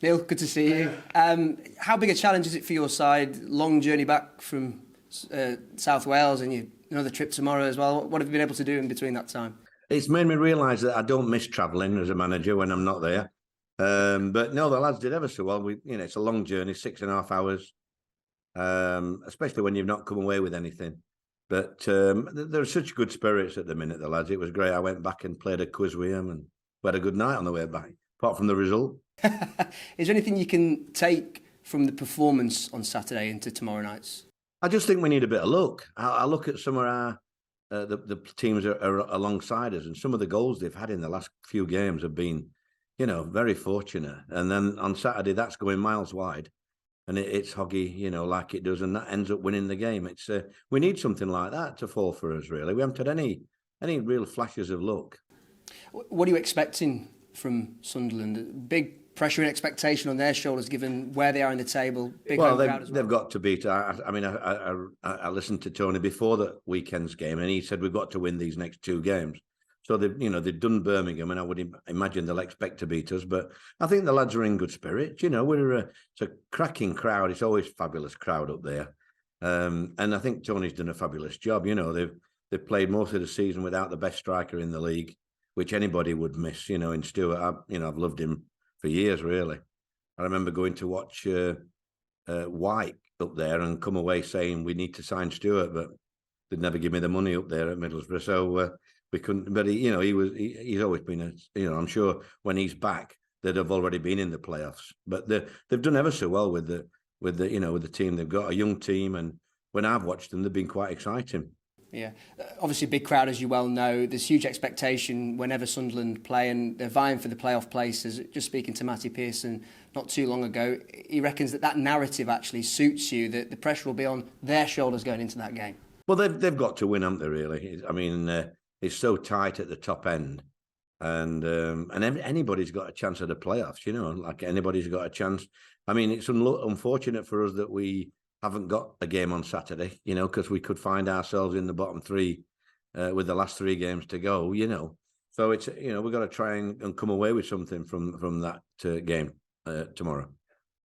Neil, good to see you. How big a challenge is it for your side? Long journey back from South Wales, and another trip tomorrow as well. What have you been able to do in between that time? It's made me realise that I don't miss travelling as a manager when I'm not there. But no, the lads did ever so well. It's a long journey, 6.5 hours, especially when you've not come away with anything. But they're such good spirits at the minute, the lads. It was great. I went back and played a quiz with them, and we had a good night on the way back, apart from the result. Is there anything you can take from the performance on Saturday into tomorrow night's? I just think we need a bit of luck. I look at some of our the teams are alongside us, and some of the goals they've had in the last few games have been, very fortunate. And then on Saturday, that's going miles wide, and it's hoggy, like it does, and that ends up winning the game. It's we need something like that to fall for us. Really, we haven't had any real flashes of luck. What are you expecting from Sunderland? Big pressure and expectation on their shoulders, given where they are in the table. Big well, they've got to beat. I listened to Tony before the weekend's game, and he said we've got to win these next 2 games. So they've done Birmingham, and I would imagine they'll expect to beat us. But I think the lads are in good spirits. It's a cracking crowd. It's always a fabulous crowd up there, and I think Tony's done a fabulous job. They've played most of the season without the best striker in the league, which anybody would miss. In Stuart, I've loved him for years, really. I remember going to watch White up there and come away saying we need to sign Stuart, but they'd never give me the money up there at Middlesbrough, so we couldn't. But he's always been I'm sure when he's back they'd have already been in the playoffs. But they've done ever so well with the team they've got, a young team, and when I've watched them, they've been quite exciting. Yeah, obviously a big crowd, as you well know. There's huge expectation whenever Sunderland play, and they're vying for the playoff places. Just speaking to Matty Pearson not too long ago, he reckons that narrative actually suits you, that the pressure will be on their shoulders going into that game. Well, they've got to win, haven't they, really? I mean, it's so tight at the top end, and anybody's got a chance at the playoffs, like anybody's got a chance. I mean, it's unfortunate for us that we haven't got a game on Saturday, because we could find ourselves in the bottom 3 with the last 3 games to go, So it's, we've got to try and come away with something from that game tomorrow.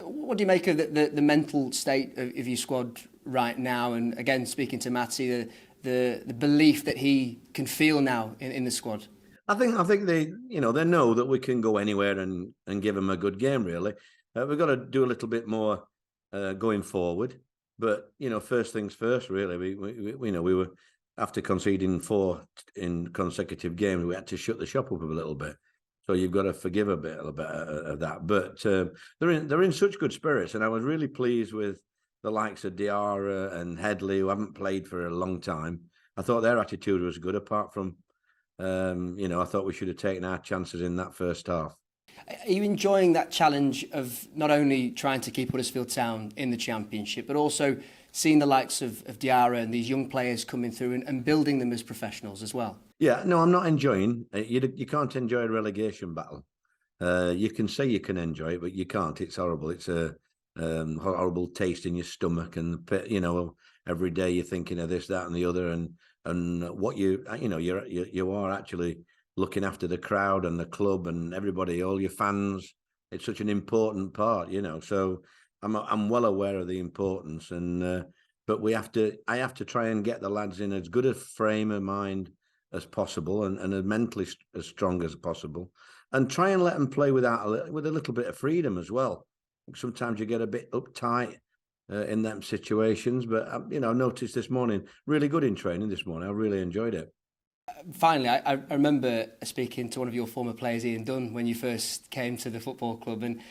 What do you make of the mental state of your squad right now? And again, speaking to Matty, the belief that he can feel now in the squad. I think they know that we can go anywhere and give them a good game. Really, we've got to do a little bit more going forward. But first things first. Really, we were after conceding 4 in consecutive games, we had to shut the shop up a little bit. So you've got to forgive a bit of that. But they're in such good spirits, and I was really pleased with the likes of Diarra and Headley, who haven't played for a long time. I thought their attitude was good. Apart from, I thought we should have taken our chances in that first half. Are you enjoying that challenge of not only trying to keep Huddersfield Town in the Championship, but also seeing the likes of Diarra and these young players coming through and building them as professionals as well? Yeah, no, I'm not enjoying. You can't enjoy a relegation battle. You can say you can enjoy it, but you can't. It's horrible. It's a horrible taste in your stomach, and every day you're thinking of this, that, and the other, and what you are actually looking after the crowd and the club and everybody, all your fans. It's such an important part, So I'm well aware of the importance, and but I have to try and get the lads in as good a frame of mind as possible, and as mentally as strong as possible, and try and let them play with a little bit of freedom as well. Sometimes you get a bit uptight in them situations, but I noticed this morning, really good in training this morning. I really enjoyed it. Finally, I remember speaking to one of your former players, Ian Dunn, when you first came to the football club, and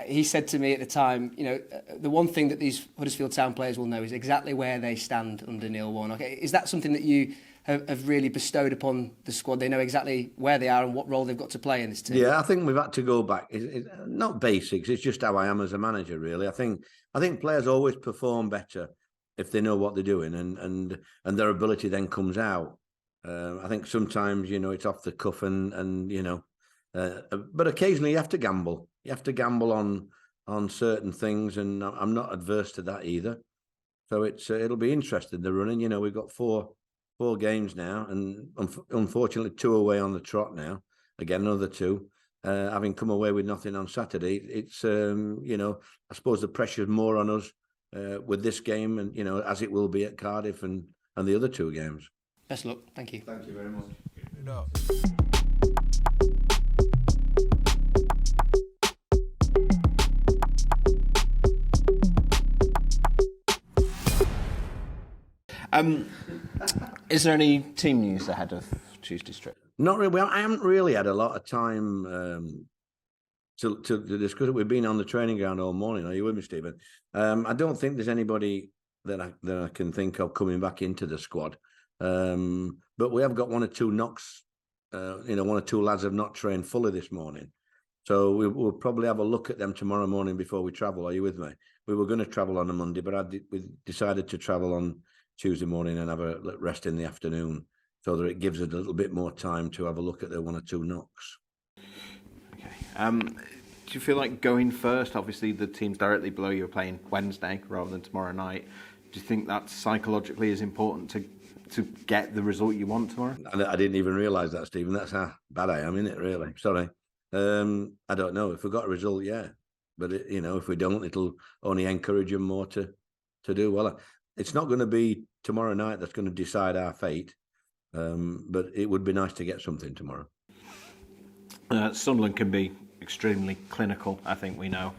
he said to me at the time, the one thing that these Huddersfield Town players will know is exactly where they stand under Neil Warnock. Is that something that you have really bestowed upon the squad? They know exactly where they are and what role they've got to play in this team. Yeah, I think we've had to go back. It's not basics. It's just how I am as a manager, really. I think players always perform better if they know what they're doing, and their ability then comes out. I think sometimes it's off the cuff, and but occasionally you have to gamble. You have to gamble on certain things, and I'm not adverse to that either. So it'll be interesting. The running, we've got four games now, and unfortunately 2 away on the trot now. Again, another 2. having come away with nothing on Saturday, it's I suppose the pressure's more on us with this game, and as it will be at Cardiff and the other two games. Best luck. Thank you. Thank you very much. Is there any team news ahead of Tuesday's trip? Not really. Well, I haven't really had a lot of time to discuss it. We've been on the training ground all morning. Are you with me, Stephen? I don't think there's anybody that I can think of coming back into the squad. But we have got one or two knocks. One or two lads have not trained fully this morning. So we'll probably have a look at them tomorrow morning before we travel. Are you with me? We were going to travel on a Monday, but we decided to travel on Tuesday morning and have a rest in the afternoon, so that it gives us a little bit more time to have a look at the one or two knocks. Okay. Do you feel like going first? Obviously, the team's directly below you are playing Wednesday rather than tomorrow night. Do you think that psychologically is important to get the result you want tomorrow? I didn't even realise that, Stephen. That's how bad I am, isn't it, really? Sorry. I don't know. If we got a result, yeah. But, if we don't, it'll only encourage them more to do well. It's not going to be tomorrow night that's going to decide our fate, but it would be nice to get something tomorrow. Sunderland can be extremely clinical, I think we know.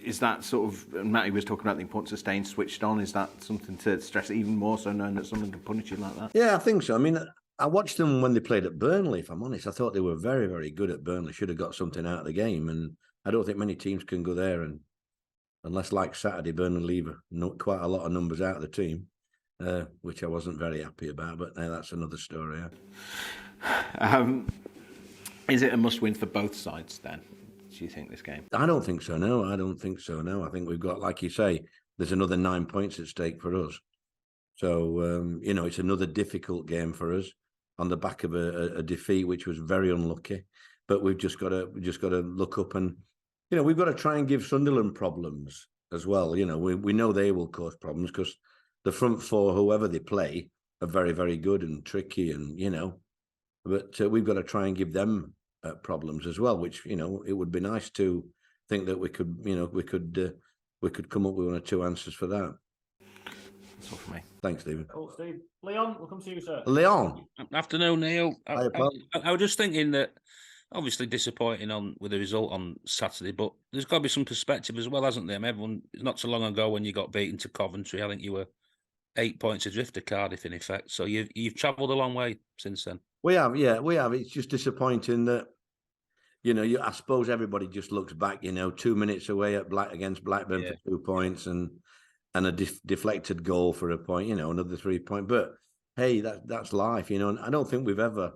Is that sort of, Matty was talking about the importance of staying switched on, is that something to stress even more so, knowing that someone can punish you like that? Yeah, I think so. I mean, I watched them when they played at Burnley, if I'm honest. I thought they were very, very good at Burnley, should have got something out of the game, and I don't think many teams can go there and unless, like Saturday, Burnley leave quite a lot of numbers out of the team, which I wasn't very happy about. But that's another story. Yeah. Is it a must-win for both sides then, do you think, this game? I don't think so, no. I don't think so, no. I think we've got, like you say, there's another 9 points at stake for us. So, it's another difficult game for us on the back of a defeat, which was very unlucky. But we've just got to look up and, we've got to try and give Sunderland problems as well. We know they will cause problems because the front four, whoever they play, are very, very good and tricky, and but we've got to try and give them problems as well. Which it would be nice to think that we could, we could come up with one or two answers for that. That's all for me. Thanks, Stephen. Oh, Steve. Leon, we'll come to you, sir. Leon. Afternoon, Neil. Hiya, pal. I was just thinking that obviously disappointing with the result on Saturday, but there's got to be some perspective as well, hasn't there? I mean, everyone, not so long ago when you got beaten to Coventry, I think you were 8 points adrift of Cardiff in effect. So you've travelled a long way since then. We have, yeah, we have. It's just disappointing that, I suppose everybody just looks back, 2 minutes away against Blackburn for 2 points and a deflected goal for a point, another 3 point. But hey, that's life, and I don't think we've ever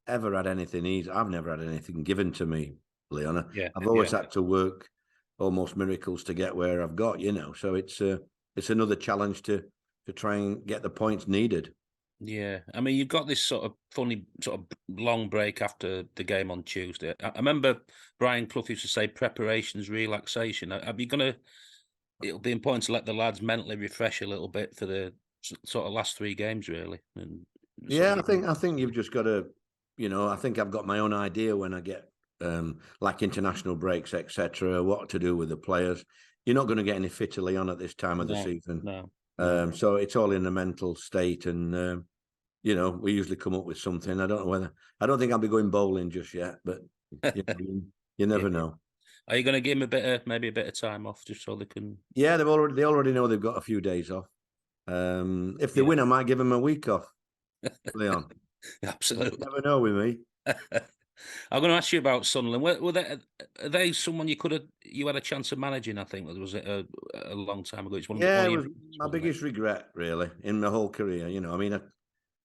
had anything easy. I've never had anything given to me, Leon. I've always had to work almost miracles to get where I've got, So it's another challenge to try and get the points needed. Yeah, I mean, you've got this sort of funny, sort of long break after the game on Tuesday. I remember Brian Clough used to say preparation's relaxation. Are you going to, it'll be important to let the lads mentally refresh a little bit for the sort of last 3 games, really. And I think you've just got to, I think I've got my own idea when I get like international breaks, etc., what to do with the players. You're not going to get any fitter, Leon, at this time of the season. No. So it's all in the mental state, and we usually come up with something. I don't think I'll be going bowling just yet, but you never know. Are you going to give them maybe a bit of time off just so they can? Yeah, they already know they've got a few days off. If they win, I might give them a week off, Leon. Absolutely. You never know with me. I'm going to ask you about Sunderland. Are they someone you had a chance of managing? I think was it a long time ago? It's it was my biggest regret, really, in my whole career. I mean,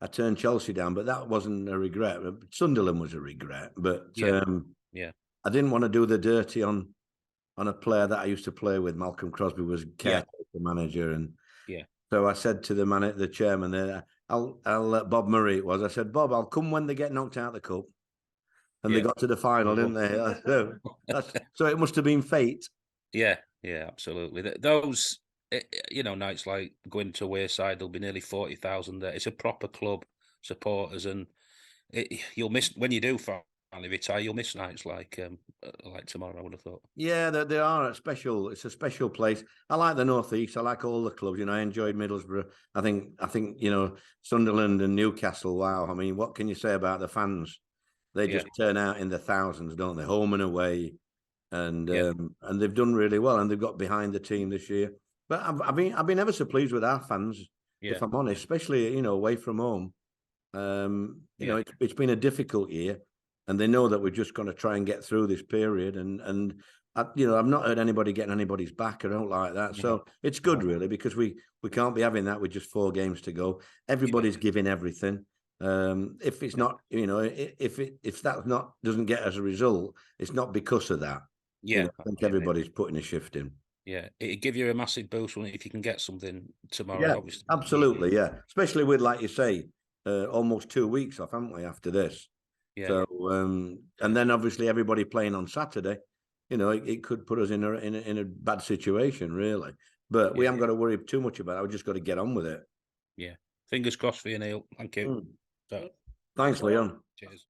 I turned Chelsea down, but that wasn't a regret. Sunderland was a regret, but I didn't want to do the dirty on a player that I used to play with. Malcolm Crosby was caretaker manager, and so I said to the chairman there, I'll Bob Murray it was. I said, Bob, I'll come when they get knocked out of the cup. And they got to the final, didn't they? So it must have been fate. Yeah, absolutely. Those, nights like going to Wayside, there'll be nearly 40,000 there. It's a proper club, supporters, and you'll miss when you do finally retire, you'll miss nights like tomorrow, I would have thought. Yeah, they are a special. It's a special place. I like the North East. I like all the clubs. You know, I enjoyed Middlesbrough. I think you know, Sunderland and Newcastle. Wow, I mean, what can you say about the fans? They just turn out in the thousands, don't they? Home and away, and they've done really well, and they've got behind the team this year. But I've been ever so pleased with our fans, if I'm honest, especially away from home. You know, it's been a difficult year, and they know that we're just going to try and get through this period. And I've not heard anybody getting anybody's back. I don't like that. So it's good, really, because we can't be having that with just 4 games to go. Everybody's giving everything. If it's not, if that doesn't get as a result, it's not because of that. Yeah, I think everybody's putting a shift in. Yeah, it'd give you a massive boost if you can get something tomorrow. Yeah, obviously, absolutely. Yeah, especially with, like you say, almost 2 weeks off, haven't we? After this, so and then obviously everybody playing on Saturday. It could put us in a bad situation, really. But we haven't got to worry too much about it. We've just got to get on with it. Yeah, fingers crossed for you, Neil. Thank you. Thanks, Leon. Cheers.